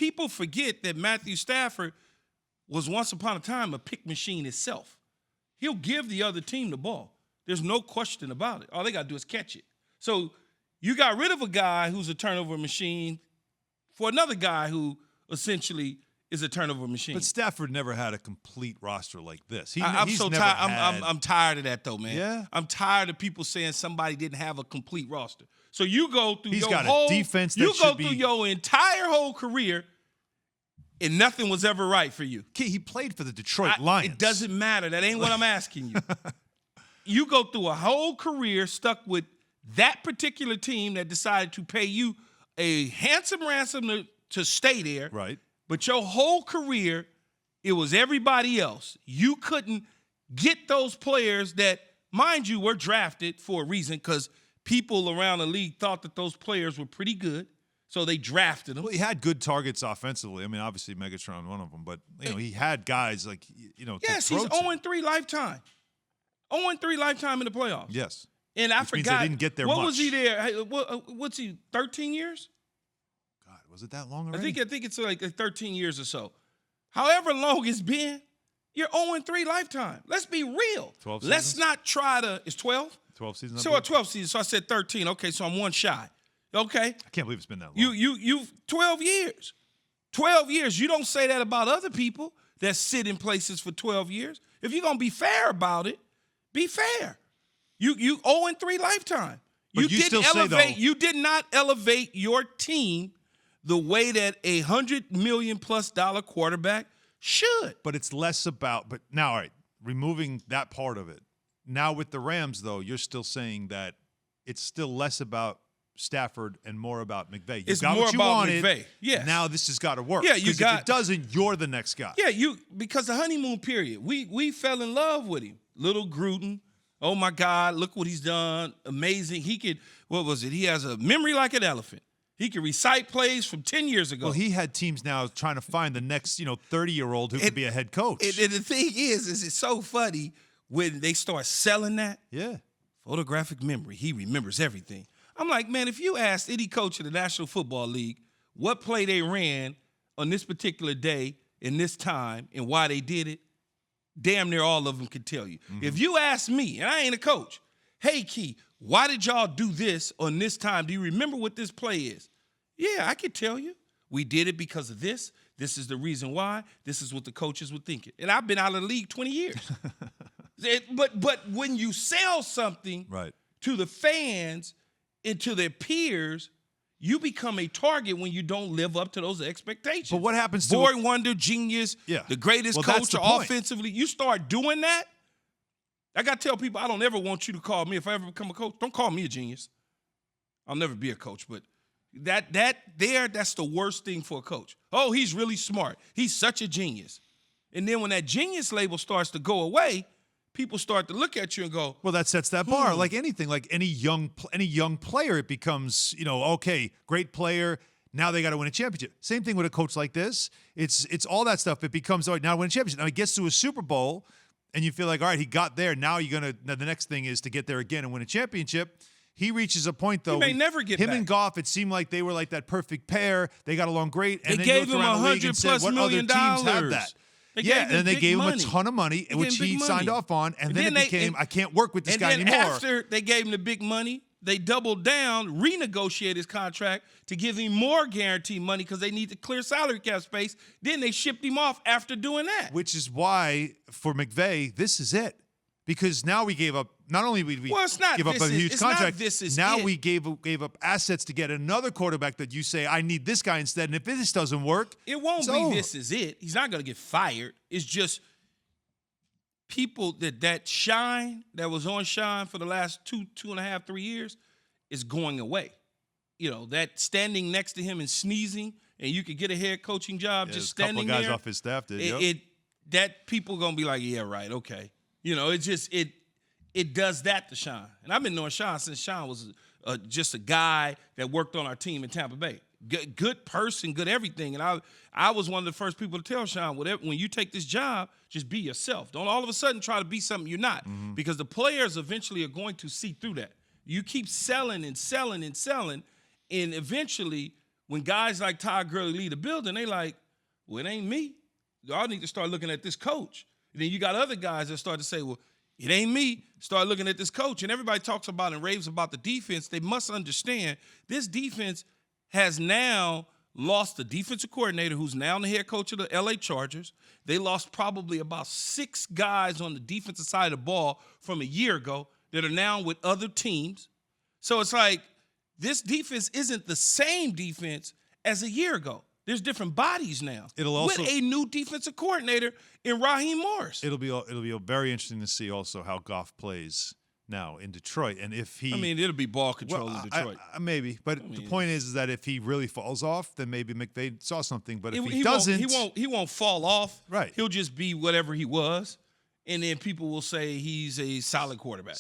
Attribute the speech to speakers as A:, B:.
A: People forget that Matthew Stafford was once upon a time a pick machine itself. He'll give the other team the ball. There's no question about it. All they got to do is catch it. So you got rid of a guy who's a turnover machine for another guy who essentially is a turnover machine.
B: But Stafford never had a complete roster like this.
A: I'm so tired. I'm tired of that, though, man.
B: Yeah?
A: I'm tired of people saying somebody didn't have a complete roster. So you go through
B: He's
A: your
B: got
A: whole
B: a defense that
A: you go
B: should be,
A: through your entire whole career, and nothing was ever right for you.
B: He played for the Detroit Lions.
A: It doesn't matter. That ain't what I'm asking you. You go through a whole career stuck with that particular team that decided to pay you a handsome ransom to stay there.
B: Right.
A: But your whole career, it was everybody else. You couldn't get those players that, mind you, were drafted for a reason because people around the league thought that those players were pretty good, so they drafted them.
B: Well, he had good targets offensively. I mean, obviously Megatron one of them, but he had guys like
A: Yes, he's 0-3 lifetime. 0-3 lifetime in the playoffs.
B: Yes.
A: And I
B: Which
A: forgot.
B: means they didn't get there
A: what
B: much.
A: was he there? What's he, 13 years?
B: God, was it that long already?
A: I think it's like 13 years or so. However long it's been, you're 0-3 lifetime. Let's be real.
B: 12
A: Let's
B: seasons?
A: not try to – it's 12?
B: 12 seasons.
A: So 12 seasons. So I said 13. Okay, so I'm one shy. Okay?
B: I can't believe it's been that long.
A: You 12 years. 12 years. You don't say that about other people that sit in places for 12 years. If you're going to be fair about it, be fair. You 0-3 lifetime.
B: But you still say, though,
A: you did not elevate your team the way that $100 million+ quarterback should.
B: But it's less about. But now, all right, removing that part of it. Now with the Rams, though, you're still saying that it's still less about Stafford and more about McVay. You
A: It's
B: got
A: more
B: what you
A: about
B: wanted.
A: McVay. Yes.
B: Now this has got to work.
A: Yeah, you got.
B: If it doesn't, you're the next guy.
A: Yeah, because the honeymoon period. We fell in love with him. Little Gruden. Oh my God, look what he's done. Amazing. He could. What was it? He has a memory like an elephant. He can recite plays from 10 years ago.
B: Well, he had teams now trying to find the next, 30-year-old who could be a head coach.
A: And the thing is it's so funny when they start selling that.
B: Yeah.
A: Photographic memory. He remembers everything. I'm like, man, if you asked any coach in the National Football League what play they ran on this particular day in this time and why they did it, damn near all of them could tell you. Mm-hmm. If you ask me, and I ain't a coach, hey, Key, why did y'all do this on this time? Do you remember what this play is? Yeah, I could tell you. We did it because of this. This is the reason why. This is what the coaches were thinking. And I've been out of the league 20 years. But when you sell something
B: right
A: to the fans and to their peers, you become a target when you don't live up to those expectations.
B: But what happens to
A: Boy Wonder, genius, the greatest coach offensively. You start doing that, I got to tell people I don't ever want you to call me. If I ever become a coach, don't call me a genius. I'll never be a coach, but that's the worst thing for a coach. Oh, he's really smart. He's such a genius. And then when that genius label starts to go away, people start to look at you and go,
B: well, that sets that bar. Like anything, like any young player, it becomes, okay, great player. Now they got to win a championship. Same thing with a coach like this. It's all that stuff. It becomes, all right, now win a championship. Now he gets to a Super Bowl, and you feel like, all right, he got there. Now the next thing is to get there again and win a championship. He reaches a point, though.
A: He may never get
B: him
A: back.
B: And Goff, it seemed like they were like that perfect pair. They got along great. And
A: they
B: then
A: gave
B: you
A: him
B: looked around the league and said,
A: $100+ million.
B: What other teams have that? And they gave him a ton of money, which he signed off on, and then it became, I can't work with this guy anymore.
A: And then after they gave him the big money, they doubled down, renegotiated his contract to give him more guaranteed money because they need to clear salary cap space. Then they shipped him off after doing that.
B: Which is why, for McVay, this is it. Because now we gave up, not only did we give up a huge contract, now we gave up assets to get another quarterback that you say, I need this guy instead. And if this doesn't work,
A: it won't be over. This is it. He's not going to get fired. It's just people that shine that was on shine for the last 2.5, 3 years is going away. That standing next to him and sneezing, and you could get a head coaching job just standing there.
B: A couple guys off his staff did,
A: that people going to be like, yeah, right, okay. It does that to Sean. And I've been knowing Sean since Sean was just a guy that worked on our team in Tampa Bay. Good person, good everything. And I was one of the first people to tell Sean, when you take this job, just be yourself. Don't all of a sudden try to be something you're not. Mm-hmm. Because the players eventually are going to see through that. You keep selling and selling and selling, and eventually when guys like Todd Gurley lead the building, they like, well, it ain't me. Y'all need to start looking at this coach. And then you got other guys that start to say, well, it ain't me. Start looking at this coach. And everybody talks about and raves about the defense. They must understand this defense has now lost the defensive coordinator who's now the head coach of the LA Chargers. They lost probably about 6 guys on the defensive side of the ball from a year ago that are now with other teams. So it's like this defense isn't the same defense as a year ago. There's different bodies now.
B: It'll also,
A: with a new defensive coordinator in Raheem Morris.
B: It'll be very interesting to see also how Goff plays now in Detroit, and if he.
A: I mean, it'll be ball control in Detroit.
B: Maybe, but the point is that if he really falls off, then maybe McVay saw something. But if he doesn't,
A: he won't fall off.
B: Right.
A: He'll just be whatever he was, and then people will say he's a solid quarterback.